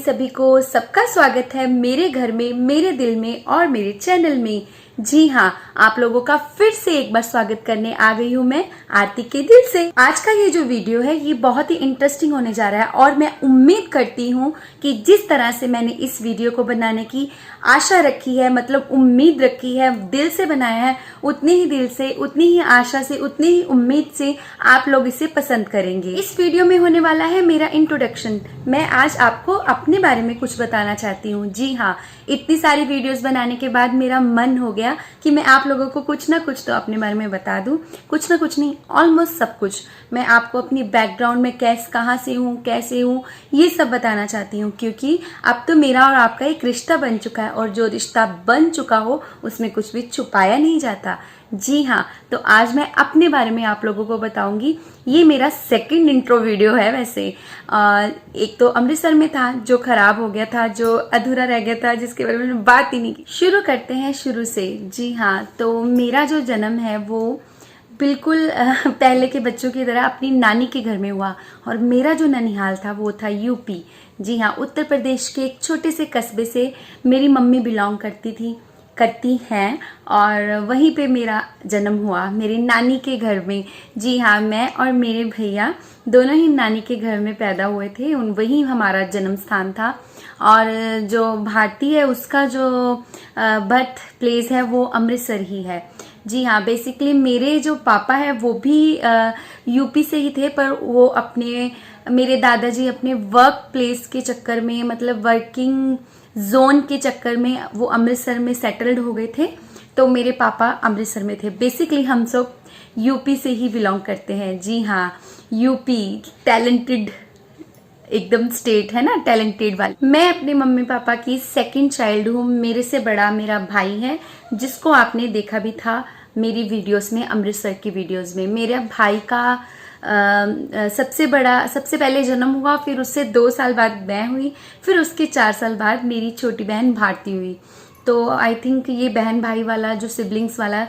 सभी को सबका स्वागत है मेरे घर में, मेरे दिल में और मेरे चैनल में। जी हाँ, आप लोगों का फिर से एक बार स्वागत करने आ गई हूँ मैं आरती के दिल से। आज का ये जो वीडियो है ये बहुत ही इंटरेस्टिंग होने जा रहा है और मैं उम्मीद करती हूँ कि जिस तरह से मैंने इस वीडियो को बनाने की आशा रखी है, मतलब उम्मीद रखी है, दिल से बनाया है, उतनी ही दिल से, उतनी ही आशा से, उतनी ही उम्मीद से आप लोग इसे पसंद करेंगे। इस वीडियो में होने वाला है मेरा इंट्रोडक्शन। मैं आज आपको अपने बारे में कुछ बताना चाहती हूँ। जी हाँ, इतनी सारी वीडियोस बनाने के बाद मेरा मन हो गया कि मैं आप लोगों को कुछ ना कुछ तो अपने बारे में बता दूं। कुछ ना कुछ नहीं, ऑलमोस्ट सब कुछ। मैं आपको अपनी बैकग्राउंड में कहाँ से हूँ, कैसे हूँ, ये सब बताना चाहती हूँ, क्योंकि अब तो मेरा और आपका एक रिश्ता बन चुका है और जो रिश्ता बन चुका हो उसमें कुछ भी छुपाया नहीं जाता। जी हाँ, तो आज मैं अपने बारे में आप लोगों को बताऊंगी। ये मेरा सेकंड इंट्रो वीडियो है। वैसे एक तो अमृतसर में था जो खराब हो गया था, जो अधूरा रह गया था, जिसके बारे में बात ही नहीं की। शुरू करते हैं शुरू से। जी हाँ, तो मेरा जो जन्म है वो बिल्कुल पहले के बच्चों की तरह अपनी नानी के घर में हुआ और मेरा जो ननिहाल था वो था यूपी। जी हाँ, उत्तर प्रदेश के एक छोटे से कस्बे से मेरी मम्मी बिलोंग करती हैं और वहीं पे मेरा जन्म हुआ, मेरी नानी के घर में। जी हाँ, मैं और मेरे भैया दोनों ही नानी के घर में पैदा हुए थे। वही हमारा जन्म स्थान था और जो भारती है उसका जो बर्थ प्लेस है वो अमृतसर ही है। जी हाँ, बेसिकली मेरे जो पापा है वो भी यूपी से ही थे, पर वो मेरे दादाजी अपने वर्क प्लेस के चक्कर में, मतलब वर्किंग जोन के चक्कर में वो अमृतसर में सेटल्ड हो गए थे, तो मेरे पापा अमृतसर में थे। बेसिकली हम सब यूपी से ही बिलोंग करते हैं। जी हाँ, यूपी टैलेंटेड एकदम स्टेट है ना, टैलेंटेड वाली। मैं अपने मम्मी पापा की सेकंड चाइल्ड हूँ। मेरे से बड़ा मेरा भाई है जिसको आपने देखा भी था मेरी वीडियोस में, अमृतसर की वीडियोस में। मेरे भाई का सबसे पहले जन्म हुआ, फिर उससे 2 साल बाद मैं हुई, फिर उसके 4 साल बाद मेरी छोटी बहन भारती हुई। तो आई थिंक ये बहन भाई वाला जो सिबलिंग्स वाला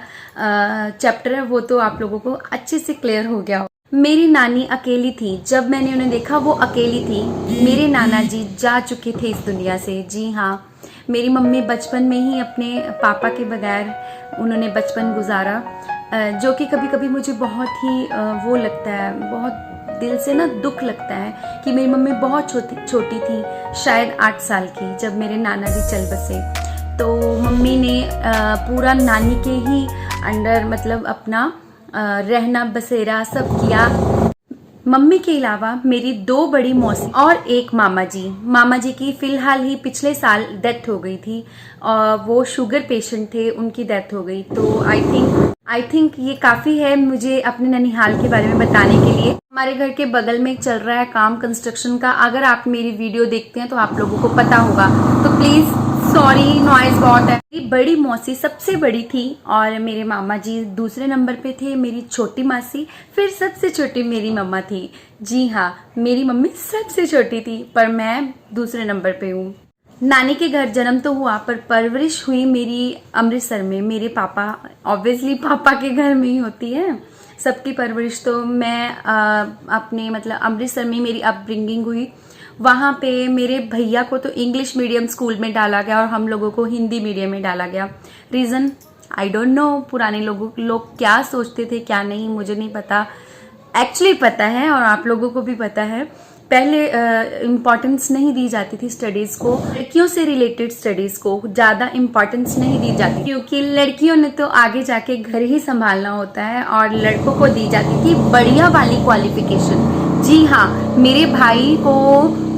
चैप्टर है वो तो आप लोगों को अच्छे से क्लियर हो गया हो। मेरी नानी अकेली थी, जब मैंने उन्हें देखा वो अकेली थी। मेरे नाना जी जा चुके थे इस दुनिया से। जी हाँ, मेरी मम्मी बचपन में ही अपने पापा के बगैर उन्होंने बचपन गुजारा, जो कि कभी कभी मुझे बहुत ही वो लगता है, बहुत दिल से ना दुख लगता है कि मेरी मम्मी बहुत छोटी थी, शायद 8 साल की, जब मेरे नाना जी चल बसे। तो मम्मी ने पूरा नानी के ही अंडर, मतलब अपना रहना बसेरा सब किया। मम्मी के अलावा मेरी 2 बड़ी मौसी और एक मामा जी की फिलहाल ही पिछले साल डेथ हो गई थी और वो शुगर पेशेंट थे, उनकी डेथ हो गई। तो आई थिंक ये काफी है मुझे अपने ननिहाल के बारे में बताने के लिए। हमारे घर के बगल में चल रहा है काम कंस्ट्रक्शन का। अगर आप मेरी वीडियो देखते हैं तो आप लोगों को पता होगा, तो प्लीज सॉरी, नॉइज बहुत है। मेरी बड़ी मौसी सबसे बड़ी थी और मेरे मामा जी दूसरे नंबर पे थे, मेरी छोटी मासी, फिर सबसे छोटी मेरी मम्मा थी। जी हाँ, मेरी मम्मी सबसे छोटी थी पर मैं दूसरे नंबर पे हूँ। नानी के घर जन्म तो हुआ पर परवरिश हुई मेरी अमृतसर में। मेरे पापा, ऑब्वियसली पापा के घर में ही होती है सबकी परवरिश, तो मैं अपने मतलब अमृतसर में मेरी अपब्रिंगिंग हुई। वहाँ पे मेरे भैया को तो इंग्लिश मीडियम स्कूल में डाला गया और हम लोगों को हिंदी मीडियम में डाला गया। रीज़न आई डोंट नो, पुराने लोग क्या सोचते थे क्या नहीं मुझे नहीं पता, एक्चुअली पता है और आप लोगों को भी पता है। पहले इम्पोर्टेंस नहीं दी जाती थी स्टडीज को, लड़कियों से रिलेटेड स्टडीज को ज़्यादा इम्पोर्टेंस नहीं दी जाती, क्योंकि लड़कियों ने तो आगे जाके घर ही संभालना होता है और लड़कों को दी जाती थी बढ़िया वाली क्वालिफिकेशन। जी हाँ, मेरे भाई को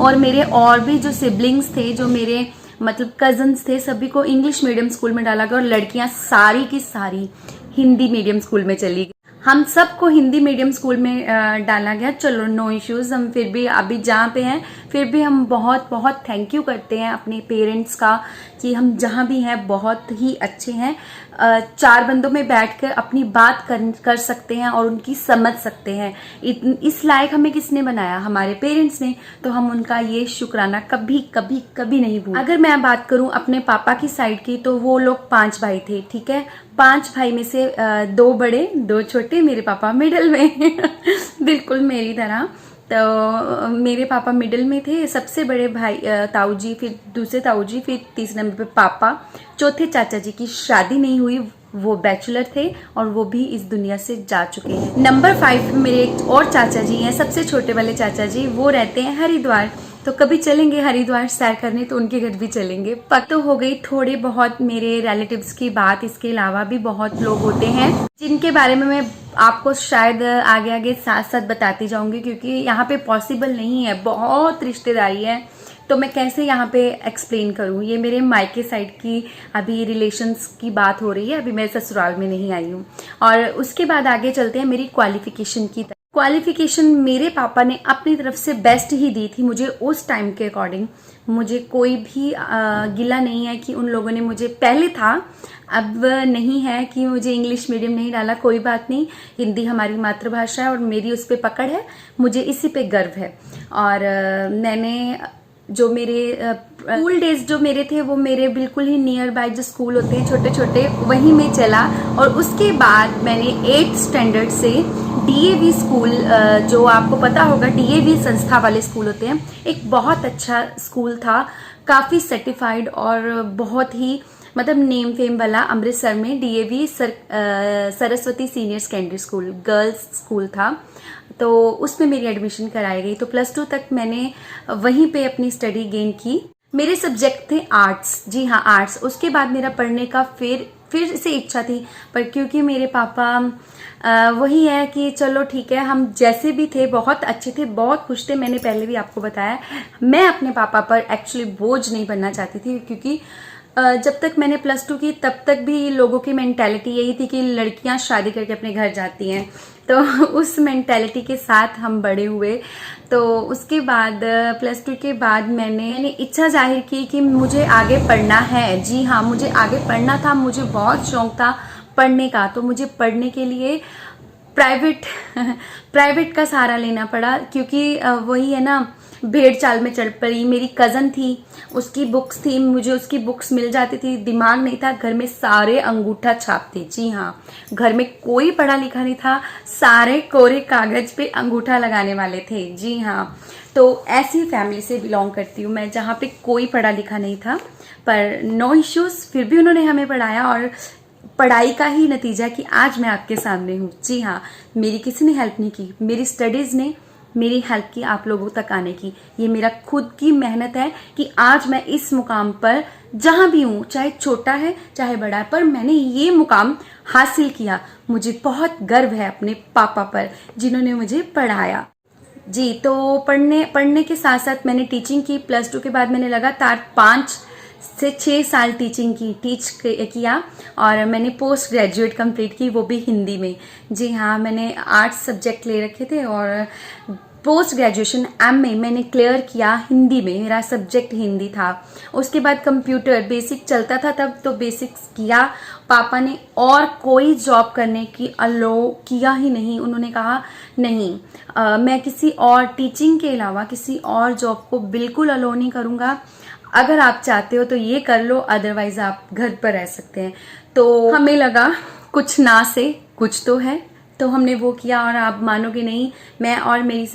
और मेरे और भी जो सिबलिंग्स थे, जो मेरे मतलब कजन्स थे, सभी को इंग्लिश मीडियम स्कूल में डाला गया और लड़कियां सारी की सारी हिंदी मीडियम स्कूल में चली गई। हम सबको हिंदी मीडियम स्कूल में डाला गया। चलो नो इश्यूज, हम फिर भी अभी जहाँ पे हैं फिर भी हम बहुत बहुत थैंक यू करते हैं अपने पेरेंट्स का कि हम जहाँ भी हैं बहुत ही अच्छे हैं। 4 बंदों में बैठकर अपनी बात कर सकते हैं और उनकी समझ सकते हैं। इस लायक हमें किसने बनाया? हमारे पेरेंट्स ने। तो हम उनका ये शुक्राना कभी कभी कभी नहीं भूल। अगर मैं बात करूं अपने पापा की साइड की, तो वो लोग 5 भाई थे, ठीक है। 5 भाई में से 2 बड़े 2 छोटे, मेरे पापा मिडिल में बिल्कुल मेरी तरह। तो मेरे पापा मिडिल में थे, सबसे बड़े भाई ताऊ जी, फिर दूसरे ताऊ जी, फिर तीसरे नंबर पे पापा, चौथे चाचा जी की शादी नहीं हुई, वो बैचलर थे और वो भी इस दुनिया से जा चुके हैं। नंबर 5 मेरे एक और चाचा जी हैं, सबसे छोटे वाले चाचा जी, वो रहते हैं हरिद्वार। तो कभी चलेंगे हरिद्वार सैर करने तो उनके घर भी चलेंगे। पक तो हो गई थोड़े बहुत मेरे रिलेटिव्स की बात, इसके अलावा भी बहुत लोग होते हैं जिनके बारे में मैं आपको शायद आगे आगे साथ साथ बताती जाऊंगी, क्योंकि यहाँ पे पॉसिबल नहीं है, बहुत रिश्तेदारी है, तो मैं कैसे यहाँ पे एक्सप्लेन करूँ। ये मेरे मायके साइड की अभी रिलेशंस की बात हो रही है, अभी मैं ससुराल में नहीं आई हूँ। और उसके बाद आगे चलते हैं मेरी क्वालिफिकेशन की तरफ। क्वालिफिकेशन मेरे पापा ने अपनी तरफ से बेस्ट ही दी थी मुझे उस टाइम के अकॉर्डिंग। मुझे कोई भी गिला नहीं है कि उन लोगों ने मुझे, पहले था अब नहीं है कि मुझे इंग्लिश मीडियम नहीं डाला, कोई बात नहीं, हिंदी हमारी मातृभाषा है और मेरी उस पर पकड़ है, मुझे इसी पे गर्व है। और मैंने जो मेरे स्कूल डेज जो मेरे थे वो मेरे बिल्कुल ही नियर बाय जो स्कूल होते हैं छोटे छोटे, वहीं में चला। और उसके बाद मैंने 8th स्टैंडर्ड से डीएवी स्कूल, जो आपको पता होगा डीएवी संस्था वाले स्कूल होते हैं, एक बहुत अच्छा स्कूल था, काफ़ी सर्टिफाइड और बहुत ही मतलब नेम फेम वाला, अमृतसर में DAV Saraswati senior secondary school girls school था। तो उसमें मेरी एडमिशन कराई गई, तो +2 तक मैंने वहीं पे अपनी स्टडी गेन की। मेरे सब्जेक्ट थे आर्ट्स, जी हाँ आर्ट्स। उसके बाद मेरा पढ़ने का फिर से इच्छा थी, पर क्योंकि मेरे पापा वही है कि चलो ठीक है, हम जैसे भी थे बहुत अच्छे थे, बहुत खुश थे। मैंने पहले भी आपको बताया, मैं अपने पापा पर एक्चुअली बोझ नहीं बनना चाहती थी, क्योंकि जब तक मैंने +2 की तब तक भी लोगों की मेंटालिटी यही थी कि लड़कियां शादी करके अपने घर जाती हैं, तो उस मेंटालिटी के साथ हम बड़े हुए। तो उसके बाद +2 के बाद मैंने इच्छा जाहिर की कि मुझे आगे पढ़ना है। जी हाँ, मुझे आगे पढ़ना था, मुझे बहुत शौक था पढ़ने का। तो मुझे पढ़ने के लिए प्राइवेट का सहारा लेना पड़ा, क्योंकि वही है ना, भेड़ चाल में चढ़ पड़ी। मेरी कजन थी, उसकी बुक्स थी, मुझे उसकी बुक्स मिल जाती थी, दिमाग नहीं था, घर में सारे अंगूठा छाप थे। जी हाँ, घर में कोई पढ़ा लिखा नहीं था, सारे कोरे कागज पे अंगूठा लगाने वाले थे। जी हाँ, तो ऐसी फैमिली से बिलोंग करती हूँ मैं, जहाँ पे कोई पढ़ा लिखा नहीं था, पर नो इश्यूज, फिर भी उन्होंने हमें पढ़ाया और पढ़ाई का ही नतीजा कि आज मैं आपके सामने हूँ। जी हाँ, मेरी किसी ने हेल्प नहीं की, मेरी स्टडीज ने मेरी हेल्प की आप लोगों तक आने की। ये मेरा खुद की मेहनत है कि आज मैं इस मुकाम पर जहां भी हूं, चाहे छोटा है चाहे बड़ा है, पर मैंने ये मुकाम हासिल किया। मुझे बहुत गर्व है अपने पापा पर, जिन्होंने मुझे पढ़ाया। जी, तो पढ़ने के साथ साथ मैंने टीचिंग की। +2 के बाद मैंने लगातार 5 से 6 साल टीचिंग की, किया, और मैंने पोस्ट ग्रेजुएट कंप्लीट की, वो भी हिंदी में। जी हाँ, मैंने आर्ट्स सब्जेक्ट ले रखे थे और पोस्ट ग्रेजुएशन MA मैंने क्लियर किया हिंदी में, मेरा सब्जेक्ट हिंदी था। उसके बाद कंप्यूटर बेसिक चलता था तब, तो बेसिक्स किया। पापा ने और कोई जॉब करने की अलो किया ही नहीं, उन्होंने कहा नहीं, मैं किसी और टीचिंग के अलावा किसी और जॉब को बिल्कुल अलो नहीं करूँगा। अगर आप चाहते हो तो ये कर लो, अदरवाइज आप घर पर रह सकते हैं। तो हमें लगा कुछ ना से कुछ तो है, तो हमने वो किया। और आप मानोगे नहीं, मैं और मेरी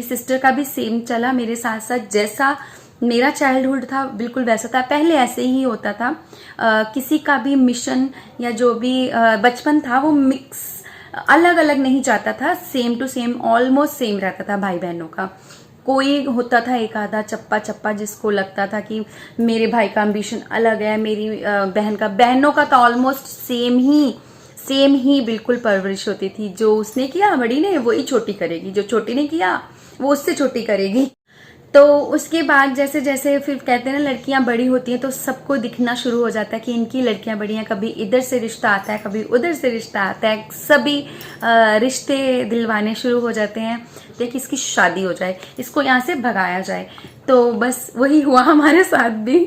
सिस्टर का भी सेम चला मेरे साथ साथ। जैसा मेरा चाइल्डहुड था बिल्कुल वैसा था, पहले ऐसे ही होता था। किसी का भी मिशन या जो भी बचपन था वो मिक्स अलग अलग नहीं जाता था, same to same almost same रहता था भाई बहनों का। कोई होता था एक आधा चप्पा जिसको लगता था कि मेरे भाई का एम्बिशन अलग है, मेरी बहनों का तो ऑलमोस्ट सेम ही बिल्कुल परवरिश होती थी। जो उसने किया बड़ी ने वही छोटी करेगी, जो छोटी ने किया वो उससे छोटी करेगी। तो उसके बाद जैसे जैसे फिर कहते हैं ना, लड़कियां बड़ी होती हैं तो सबको दिखना शुरू हो जाता है कि इनकी लड़कियां बड़ी हैं। कभी इधर से रिश्ता आता है, कभी उधर से रिश्ता आता है, सभी रिश्ते दिलवाने शुरू हो जाते हैं कि इसकी शादी हो जाए, इसको यहाँ से भगाया जाए। तो बस वही हुआ हमारे साथ भी।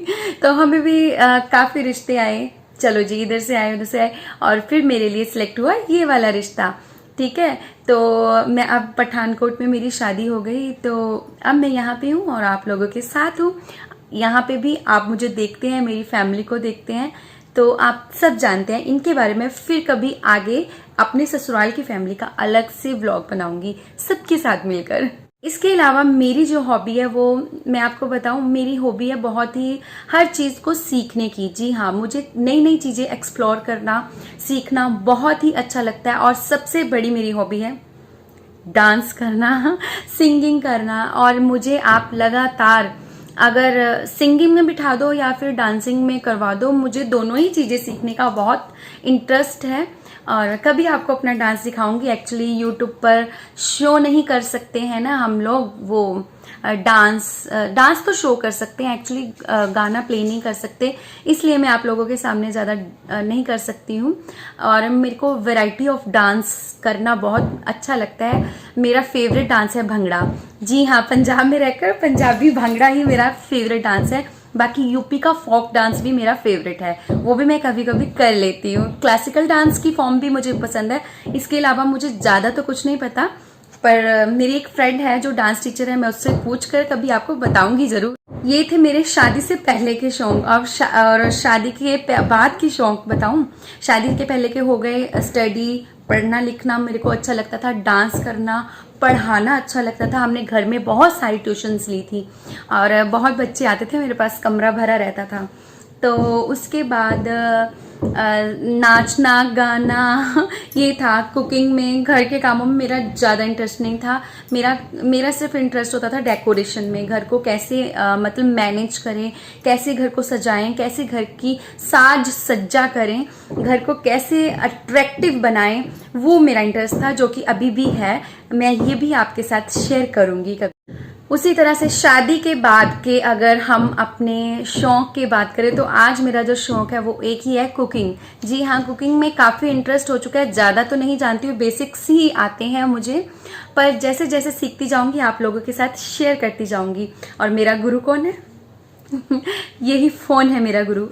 तो हमें भी काफी रिश्ते आए, चलो जी इधर से आए उधर से आए, और फिर मेरे लिए सिलेक्ट हुआ ये वाला रिश्ता। ठीक है, तो मैं अब पठानकोट में मेरी शादी हो गई, तो अब मैं यहाँ पे हूँ और आप लोगों के साथ हूँ। यहाँ पे भी आप मुझे देखते हैं, मेरी फैमिली को देखते हैं, तो आप सब जानते हैं इनके बारे में। फिर कभी आगे अपने ससुराल की फैमिली का अलग से व्लॉग बनाऊंगी सबके साथ मिलकर। इसके अलावा मेरी जो हॉबी है वो मैं आपको बताऊं, मेरी हॉबी है बहुत ही हर चीज़ को सीखने की। जी हाँ, मुझे नई नई चीज़ें एक्सप्लोर करना, सीखना बहुत ही अच्छा लगता है। और सबसे बड़ी मेरी हॉबी है डांस करना, सिंगिंग करना। और मुझे आप लगातार अगर सिंगिंग में बिठा दो या फिर डांसिंग में करवा दो, मुझे दोनों ही चीज़ें सीखने का बहुत इंटरेस्ट है। और कभी आपको अपना डांस दिखाऊंगी। एक्चुअली यूट्यूब पर शो नहीं कर सकते हैं ना हम लोग, वो डांस तो शो कर सकते हैं, एक्चुअली गाना प्ले नहीं कर सकते, इसलिए मैं आप लोगों के सामने ज़्यादा नहीं कर सकती हूँ। और मेरे को वैरायटी ऑफ डांस करना बहुत अच्छा लगता है। मेरा फेवरेट डांस है भंगड़ा। जी हाँ, पंजाब में रहकर पंजाबी भंगड़ा ही मेरा फेवरेट डांस है। बाकी यूपी का फोक डांस भी मेरा फेवरेट है, वो भी मैं कभी कभी कर लेती हूँ। क्लासिकल डांस की फॉर्म भी मुझे पसंद है। इसके अलावा मुझे ज़्यादा तो कुछ नहीं पता, पर मेरी एक फ्रेंड है जो डांस टीचर है, मैं उससे पूछ कर कभी आपको बताऊंगी जरूर। ये थे मेरे शादी से पहले के शौक। और शादी के बाद की शौक बताऊं। शादी के पहले के हो गए स्टडी, पढ़ना लिखना मेरे को अच्छा लगता था, डांस करना, पढ़ाना अच्छा लगता था। हमने घर में बहुत सारी ट्यूशन्स ली थी और बहुत बच्चे आते थे, मेरे पास कमरा भरा रहता था। तो उसके बाद नाचना गाना ये था। कुकिंग में, घर के कामों में मेरा ज़्यादा इंटरेस्ट नहीं था। मेरा सिर्फ इंटरेस्ट होता था डेकोरेशन में। घर को कैसे मतलब मैनेज करें, कैसे घर को सजाएं, कैसे घर की साज सज्जा करें, घर को कैसे अट्रैक्टिव बनाएं, वो मेरा इंटरेस्ट था, जो कि अभी भी है। मैं ये भी आपके साथ शेयर करूंगी कभी। उसी तरह से शादी के बाद के अगर हम अपने शौक की बात करें तो आज मेरा जो शौक है वो एक ही है, कुकिंग। जी हाँ, कुकिंग में काफ़ी इंटरेस्ट हो चुका है। ज़्यादा तो नहीं जानती हूँ, बेसिक्स ही आते हैं मुझे, पर जैसे जैसे सीखती जाऊंगी आप लोगों के साथ शेयर करती जाऊंगी। और मेरा गुरु कौन है? यही फ़ोन है मेरा गुरु,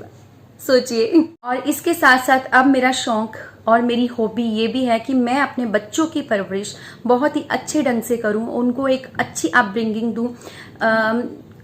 सोचिए। और इसके साथ साथ अब मेरा शौक और मेरी हॉबी ये भी है कि मैं अपने बच्चों की परवरिश बहुत ही अच्छे ढंग से करूं, उनको एक अच्छी अपब्रिंगिंग दूं।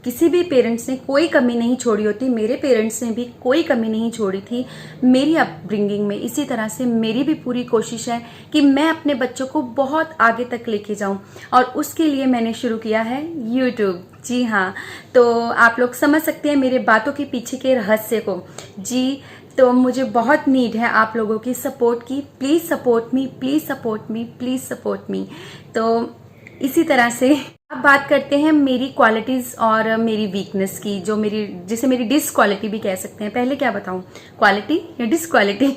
किसी भी पेरेंट्स ने कोई कमी नहीं छोड़ी होती, मेरे पेरेंट्स ने भी कोई कमी नहीं छोड़ी थी मेरी अपब्रिंगिंग में। इसी तरह से मेरी भी पूरी कोशिश है कि मैं अपने बच्चों को बहुत आगे तक लेके जाऊं, और उसके लिए मैंने शुरू किया है यूट्यूब। जी हाँ, तो आप लोग समझ सकते हैं मेरे बातों के पीछे के रहस्य को। जी, तो मुझे बहुत नीड है आप लोगों की सपोर्ट की। Please support me, please support me, please support me. तो इसी तरह से अब बात करते हैं मेरी क्वालिटीज़ और मेरी वीकनेस की, जो मेरी, जिसे मेरी डिस क्वालिटी भी कह सकते हैं। पहले क्या बताऊं, क्वालिटी या डिस क्वालिटी?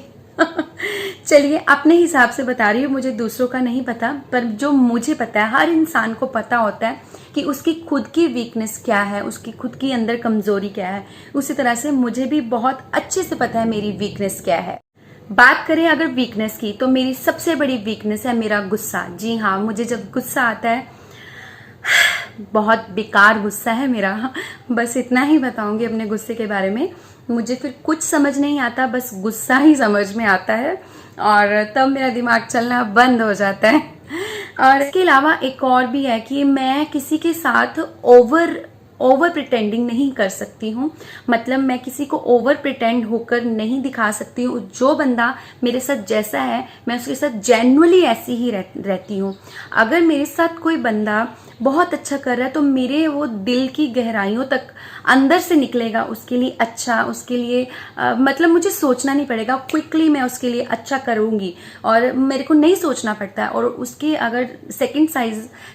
चलिए, अपने हिसाब से बता रही हूँ, मुझे दूसरों का नहीं पता, पर जो मुझे पता है, हर इंसान को पता होता है कि उसकी खुद की वीकनेस क्या है, उसकी खुद की अंदर कमजोरी क्या है। उसी तरह से मुझे भी बहुत अच्छे से पता है मेरी वीकनेस क्या है। बात करें अगर वीकनेस की, तो मेरी सबसे बड़ी वीकनेस है मेरा गुस्सा। जी हाँ, मुझे जब गुस्सा आता है, बहुत बेकार गुस्सा है मेरा, बस इतना ही बताऊंगी अपने गुस्से के बारे में। मुझे फिर कुछ समझ नहीं आता, बस गुस्सा ही समझ में आता है, और तब मेरा दिमाग चलना बंद हो जाता है। और इसके अलावा एक और भी है कि मैं किसी के साथ ओवर प्रिटेंडिंग नहीं कर सकती हूँ। मतलब मैं किसी को ओवर प्रिटेंड होकर नहीं दिखा सकती हूँ। जो बंदा मेरे साथ जैसा है, मैं उसके साथ जेन्युइनली ऐसी ही रहती हूँ। अगर मेरे साथ कोई बंदा बहुत अच्छा कर रहा है तो मेरे वो दिल की गहराइयों तक अंदर से निकलेगा उसके लिए अच्छा, उसके लिए मतलब मुझे सोचना नहीं पड़ेगा, क्विकली मैं उसके लिए अच्छा करूँगी, और मेरे को नहीं सोचना पड़ता है। और उसके अगर सेकंड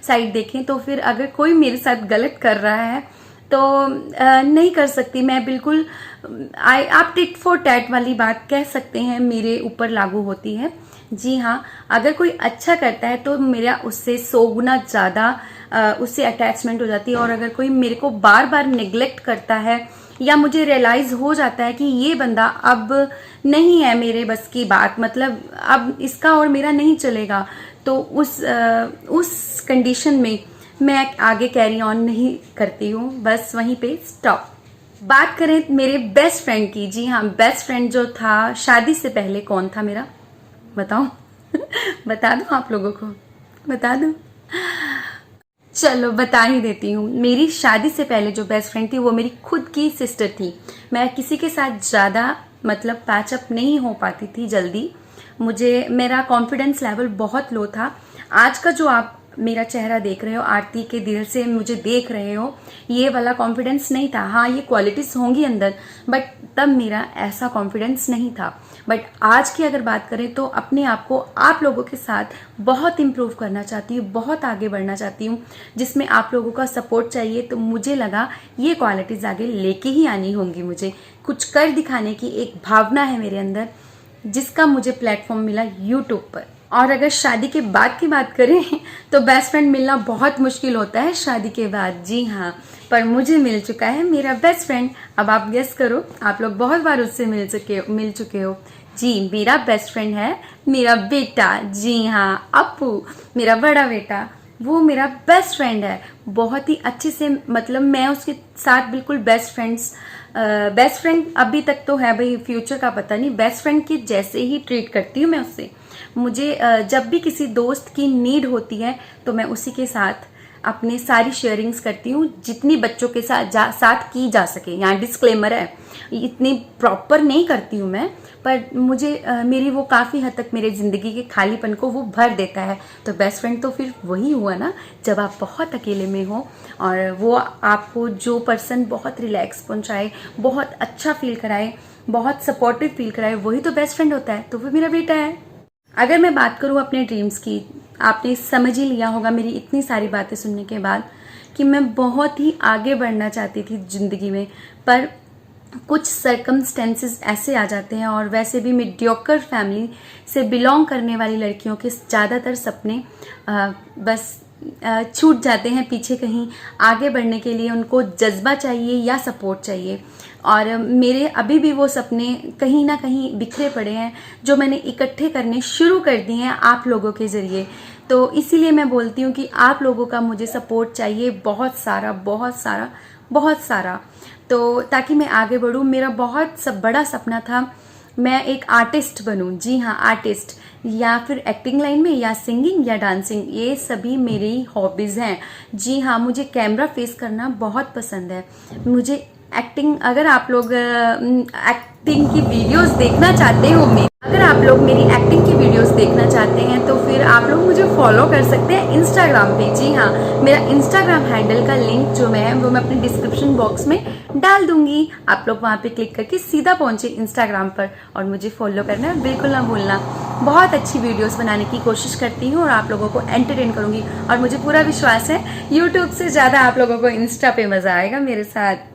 साइड देखें तो फिर अगर कोई मेरे साथ गलत कर रहा है तो नहीं कर सकती मैं, बिल्कुल आप टिट फॉर टैट वाली बात कह सकते हैं, मेरे ऊपर लागू होती है। जी हाँ, अगर कोई अच्छा करता है तो मेरा उससे 100 गुना ज़्यादा उससे अटैचमेंट हो जाती है। और अगर कोई मेरे को बार बार निग्लेक्ट करता है, या मुझे रियलाइज हो जाता है कि ये बंदा अब नहीं है मेरे बस की बात, मतलब अब इसका और मेरा नहीं चलेगा, तो उस कंडीशन में मैं आगे कैरी ऑन नहीं करती हूँ, बस वहीं पे स्टॉप। बात करें मेरे बेस्ट फ्रेंड की, जी हाँ, बेस्ट फ्रेंड जो था शादी से पहले कौन था मेरा, बताओ? बता दूं आप लोगों को, बता दूं? चलो बता ही देती हूँ। मेरी शादी से पहले जो बेस्ट फ्रेंड थी वो मेरी खुद की सिस्टर थी। मैं किसी के साथ ज़्यादा मतलब पैचअप नहीं हो पाती थी जल्दी। मेरा कॉन्फिडेंस लेवल बहुत लो था। आज का जो आप मेरा चेहरा देख रहे हो, आरती के दिल से मुझे देख रहे हो, ये वाला कॉन्फिडेंस नहीं था। हाँ, ये क्वालिटीज होंगी अंदर, बट तब मेरा ऐसा कॉन्फिडेंस नहीं था। बट आज की अगर बात करें तो अपने आप को आप लोगों के साथ बहुत इम्प्रूव करना चाहती हूँ, बहुत आगे बढ़ना चाहती हूँ, जिसमें आप लोगों का सपोर्ट चाहिए। तो मुझे लगा ये क्वालिटीज आगे लेके ही आनी होंगी। मुझे कुछ कर दिखाने की एक भावना है मेरे अंदर, जिसका मुझे प्लेटफॉर्म मिला यूट्यूब पर। और अगर शादी के बाद की बात करें तो बेस्ट फ्रेंड मिलना बहुत मुश्किल होता है शादी के बाद। जी हाँ, पर मुझे मिल चुका है मेरा बेस्ट फ्रेंड। अब आप गेस करो, आप लोग बहुत बार उससे मिल चुके हो। जी, मेरा बेस्ट फ्रेंड है मेरा बेटा। जी हाँ, अप्पू, मेरा बड़ा बेटा, वो मेरा बेस्ट फ्रेंड है। बहुत ही अच्छे से, मतलब मैं उसके साथ बिल्कुल बेस्ट फ्रेंड अभी तक तो है, भाई फ्यूचर का पता नहीं। बेस्ट फ्रेंड के जैसे ही ट्रीट करती हूँ मैं उससे। मुझे जब भी किसी दोस्त की नीड होती है तो मैं उसी के साथ अपने सारी शेयरिंग्स करती हूँ, जितनी बच्चों के साथ की जा सके। यहाँ डिस्क्लेमर है, इतनी प्रॉपर नहीं करती हूँ मैं, पर मुझे मेरी वो काफ़ी हद तक मेरे ज़िंदगी के खालीपन को वो भर देता है। तो बेस्ट फ्रेंड तो फिर वही हुआ ना, जब आप बहुत अकेले में हो और वो आपको जो पर्सन बहुत रिलैक्स पहुँचाए, बहुत अच्छा फील कराए, बहुत सपोर्टिव फील कराए, वही तो बेस्ट फ्रेंड होता है। तो वो मेरा बेटा है। अगर मैं बात करूँ अपने ड्रीम्स की, आपने समझ ही लिया होगा मेरी इतनी सारी बातें सुनने के बाद कि मैं बहुत ही आगे बढ़ना चाहती थी ज़िंदगी में, पर कुछ सर्कमस्टेंसेस ऐसे आ जाते हैं। और वैसे भी मीडियोकर फैमिली से बिलोंग करने वाली लड़कियों के ज़्यादातर सपने बस छूट जाते हैं पीछे। कहीं आगे बढ़ने के लिए उनको जज्बा चाहिए या सपोर्ट चाहिए। और मेरे अभी भी वो सपने कहीं ना कहीं बिखरे पड़े हैं, जो मैंने इकट्ठे करने शुरू कर दिए हैं आप लोगों के ज़रिए। तो इसीलिए मैं बोलती हूँ कि आप लोगों का मुझे सपोर्ट चाहिए, बहुत सारा बहुत सारा बहुत सारा, तो ताकि मैं आगे बढ़ूँ। मेरा बहुत बड़ा सपना था मैं एक आर्टिस्ट बनूं। जी हाँ, आर्टिस्ट, या फिर एक्टिंग लाइन में, या सिंगिंग, या डांसिंग, ये सभी मेरी हॉबीज़ हैं। जी हाँ, मुझे कैमरा फेस करना बहुत पसंद है। मुझे एक्टिंग, अगर आप लोग एक्टिंग की वीडियोस देखना चाहते हो, अगर आप लोग मेरी एक्टिंग की वीडियोस देखना चाहते हैं तो फिर आप लोग मुझे फॉलो कर सकते हैं इंस्टाग्राम पे। जी हाँ, मेरा इंस्टाग्राम हैंडल का लिंक जो है वो मैं अपने डिस्क्रिप्शन बॉक्स में डाल दूंगी। आप लोग वहाँ पे क्लिक करके सीधा पहुंचे इंस्टाग्राम पर और मुझे फॉलो करना बिल्कुल ना भूलना। बहुत अच्छी वीडियोस बनाने की कोशिश करती हूँ और आप लोगों को एंटरटेन करूंगी। और मुझे पूरा विश्वास है यूट्यूब से ज़्यादा आप लोगों को इंस्टा पे मज़ा आएगा मेरे साथ।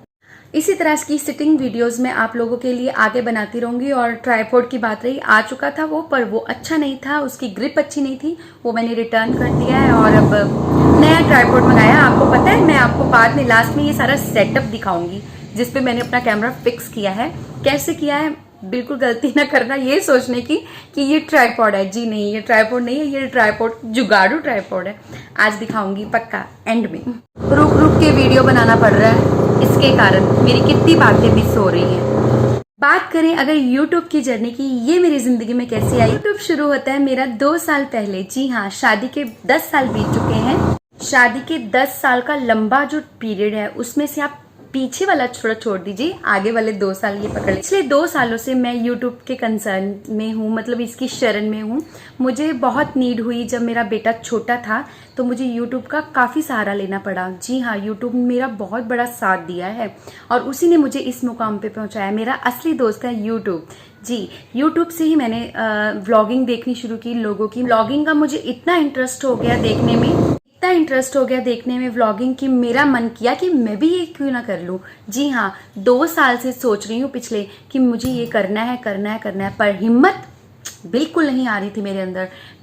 इसी तरह की सिटिंग वीडियोस मैं आप लोगों के लिए आगे बनाती रहूंगी। और ट्राइपॉड की बात रही, आ चुका था वो, पर वो अच्छा नहीं था, उसकी ग्रिप अच्छी नहीं थी, वो मैंने रिटर्न कर दिया है और अब नया ट्राइपॉड मंगाया। आपको पता है, मैं आपको बाद में लास्ट में ये सारा सेटअप दिखाऊंगी जिसपे मैंने अपना कैमरा फिक्स किया है। कैसे किया है, बिल्कुल गलती ना करना ये सोचने की कि ये ट्राइपॉड है। जी नहीं, ये ट्राइपॉड नहीं है, ये ट्राइपॉड जुगाड़ू ट्राइपॉड है। आज दिखाऊंगी पक्का एंड में। रुक रुक के वीडियो बनाना पड़ रहा है, इसके कारण मेरी कितनी बातें मिस हो रही हैं। बात करें अगर YouTube की जर्नी की, ये मेरी जिंदगी में कैसे आई। YouTube शुरू होता है मेरा 2 साल पहले। जी हाँ, शादी के 10 साल बीत चुके हैं। शादी के 10 साल का लंबा जो पीरियड है उसमें से आप पीछे वाला छोड़ दीजिए, आगे वाले 2 साल ये पकड़ लीजिए। पिछले 2 सालों से मैं यूट्यूब के कंसर्न में हूँ, मतलब इसकी शरण में हूँ। मुझे बहुत नीड हुई जब मेरा बेटा छोटा था, तो मुझे यूट्यूब का काफ़ी सहारा लेना पड़ा। जी हाँ, यूट्यूब ने मेरा बहुत बड़ा साथ दिया है और उसी ने मुझे इस मुकाम पे पहुँचाया। मेरा असली दोस्त है यूट्यूब। जी, यूट्यूब से ही मैंने व्लॉगिंग देखनी शुरू की। लोगों की व्लॉगिंग का मुझे इतना इंटरेस्ट हो गया देखने में, व्लॉगिंग की मेरा मन किया कि मैं भी ये क्यों ना कर लूं। जी हाँ, 2 साल से सोच रही हूँ पिछले कि मुझे ये करना है, पर हिम्मत बिल्कुल नहीं आ रही थी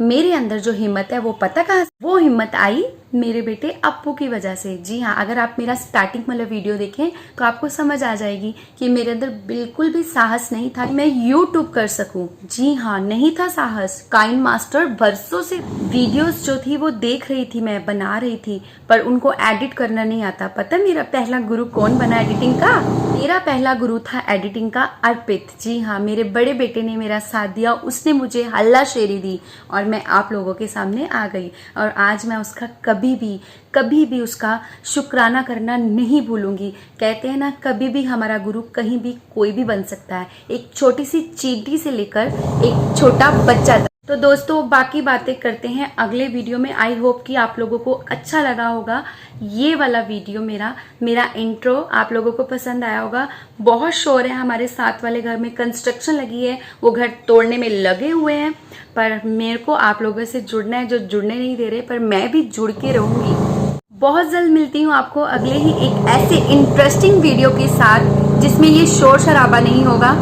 मेरे अंदर जो हिम्मत है वो पता कहाँ से, वो हिम्मत आई मेरे बेटे अप्पू की वजह से। जी हाँ, अगर आप मेरा स्टार्टिंग वाला वीडियो देखें तो आपको समझ आ जाएगी कि मेरे अंदर बिल्कुल भी साहस नहीं था कि मैं यूट्यूब कर सकूं। जी हाँ, नहीं था साहस। काइन मास्टर बरसों से वीडियोस जो थी वो देख रही थी, मैं बना रही थी, पर उनको एडिट करना नहीं आता। पता मेरा पहला गुरु कौन बना एडिटिंग का? मेरा पहला गुरु था एडिटिंग का अर्पित। जी हाँ, मेरे बड़े बेटे ने मेरा साथ दिया, उसने मुझे हल्लाशेरी दी और मैं आप लोगों के सामने आ गई। और आज मैं उसका कभी भी उसका शुक्राना करना नहीं भूलूंगी। कहते हैं ना, कभी भी हमारा गुरु कहीं भी कोई भी बन सकता है, एक छोटी सी चींटी से लेकर एक छोटा बच्चा तक। तो दोस्तों बाकी बातें करते हैं अगले वीडियो में। आई होप कि आप लोगों को अच्छा लगा होगा ये वाला वीडियो, मेरा इंट्रो आप लोगों को पसंद आया होगा। बहुत शोर है, हमारे साथ वाले घर में कंस्ट्रक्शन लगी है, वो घर तोड़ने में लगे हुए हैं, पर मेरे को आप लोगों से जुड़ना है जो जुड़ने नहीं दे रहे, पर मैं भी जुड़ के रहूंगी। बहुत जल्द मिलती हूँ आपको अगले ही एक ऐसे इंटरेस्टिंग वीडियो के साथ जिसमें ये शोर शराबा नहीं होगा।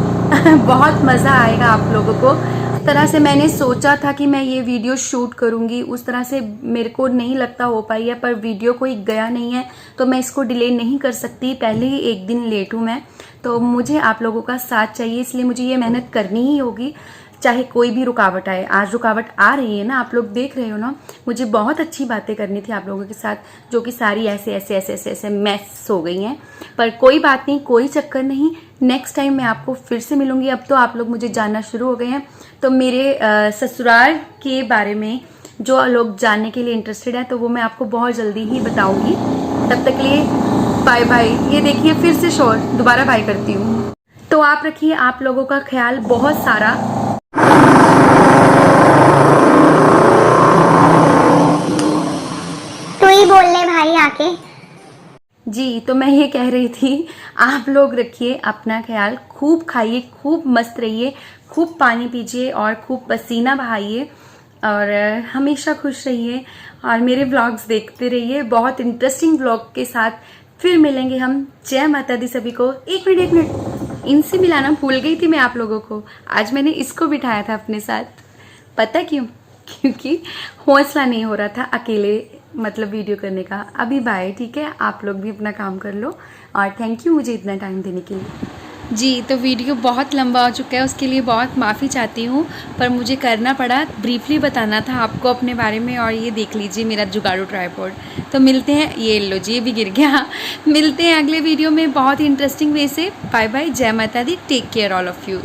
बहुत मज़ा आएगा आप लोगों को। इस तरह से मैंने सोचा था कि मैं ये वीडियो शूट करूंगी, उस तरह से मेरे को नहीं लगता हो पाई है, पर वीडियो कोई गया नहीं है तो मैं इसको डिले नहीं कर सकती। पहले ही एक दिन लेट हूँ मैं, तो मुझे आप लोगों का साथ चाहिए, इसलिए मुझे ये मेहनत करनी ही होगी चाहे कोई भी रुकावट आए। आज रुकावट आ रही है ना, आप लोग देख रहे हो ना। मुझे बहुत अच्छी बातें करनी थी आप लोगों के साथ, जो कि सारी ऐसे ऐसे ऐसे ऐसे ऐसे मैस हो गई हैं, पर कोई बात नहीं, कोई चक्कर नहीं। नेक्स्ट टाइम मैं आपको फिर से मिलूंगी। अब तो आप लोग मुझे जानना शुरू हो गए हैं, तो मेरे ससुराल के बारे में जो लोग जानने के लिए इंटरेस्टेड है तो वो मैं आपको बहुत जल्दी ही बताऊंगी। तब तक के लिए बाय बाय। ये देखिए फिर से शोर, दोबारा बाय करती हूँ। तो आप रखिए आप लोगों का ख्याल बहुत सारा। तू ही बोल ले भाई आके। जी, तो मैं ये कह रही थी आप लोग रखिए अपना ख्याल, खूब खाइए, खूब मस्त रहिए, खूब पानी पीजिए और खूब पसीना बहाइए, और हमेशा खुश रहिए और मेरे व्लॉग्स देखते रहिए। बहुत इंटरेस्टिंग व्लॉग के साथ फिर मिलेंगे हम। जय माता दी सभी को। एक मिनट, इनसे मिलाना भूल गई थी मैं आप लोगों को। आज मैंने इसको बिठाया था अपने साथ, पता क्यों? क्योंकि हौसला नहीं हो रहा था अकेले मतलब वीडियो करने का। अभी बाय, ठीक है? आप लोग भी अपना काम कर लो और थैंक यू मुझे इतना टाइम देने के लिए। जी, तो वीडियो बहुत लंबा हो चुका है, उसके लिए बहुत माफ़ी चाहती हूँ, पर मुझे करना पड़ा। ब्रीफली बताना था आपको अपने बारे में। और ये देख लीजिए मेरा जुगाड़ू ट्राइपॉड। तो मिलते हैं, ये लो जी, ये भी गिर गया। मिलते हैं अगले वीडियो में बहुत ही इंटरेस्टिंग वे से। बाय बाय, जय माता दी, take care all of you.